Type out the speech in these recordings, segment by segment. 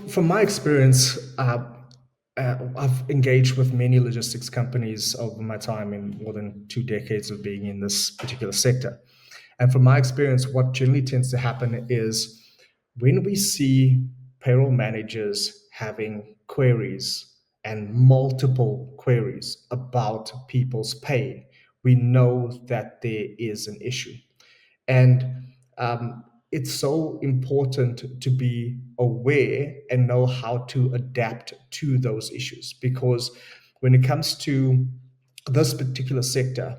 from my experience, I've engaged with many logistics companies over my time in more than 2 decades of being in this particular sector. And from my experience, what generally tends to happen is when we see payroll managers having queries and multiple queries about people's pay, we know that there is an issue. And it's so important to be aware and know how to adapt to those issues because when it comes to this particular sector,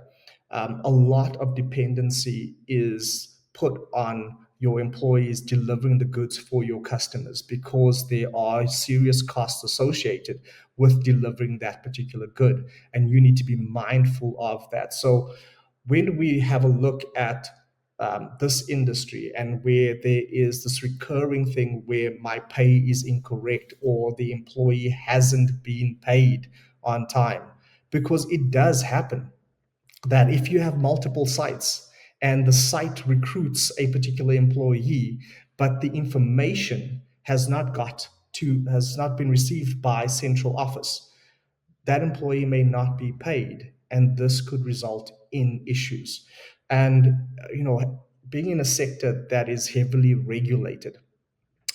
a lot of dependency is put on your employees delivering the goods for your customers because there are serious costs associated with delivering that particular good. And you need to be mindful of that. So when we have a look at this industry and where there is this recurring thing where my pay is incorrect or the employee hasn't been paid on time, because it does happen that if you have multiple sites and the site recruits a particular employee, but the information has not been received by central office, that employee may not be paid, and this could result in issues. And being in a sector that is heavily regulated,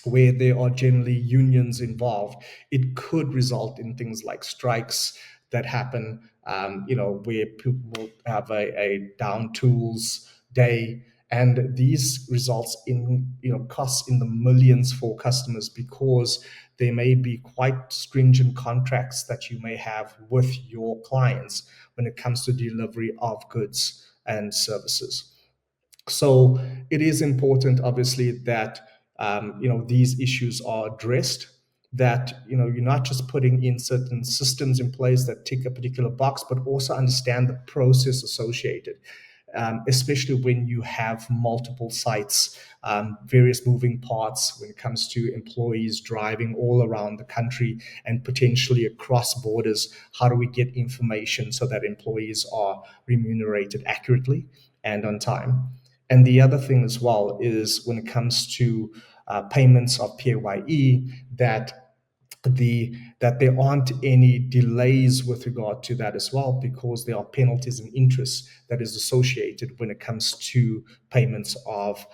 where there are generally unions involved, it could result in things like strikes that happen, where people will have a down tools day. And these results in costs in the millions for customers because there may be quite stringent contracts that you may have with your clients when it comes to delivery of goods and services. So it is important, obviously, that these issues are addressed. That you're not just putting in certain systems in place that tick a particular box, but also understand the process associated. Especially when you have multiple sites, various moving parts when it comes to employees driving all around the country and potentially across borders. How do we get information so that employees are remunerated accurately and on time? And the other thing as well is when it comes to payments of PAYE, that there aren't any delays with regard to that as well, because there are penalties and interest that is associated when it comes to payments of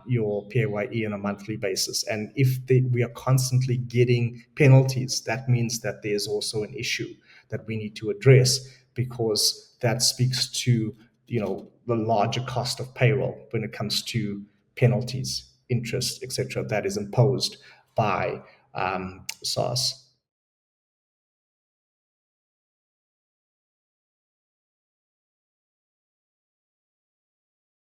your PAYE on a monthly basis. And if we are constantly getting penalties, that means that there's also an issue that we need to address, because that speaks to the larger cost of payroll when it comes to penalties, interest, etc., that is imposed by SARS.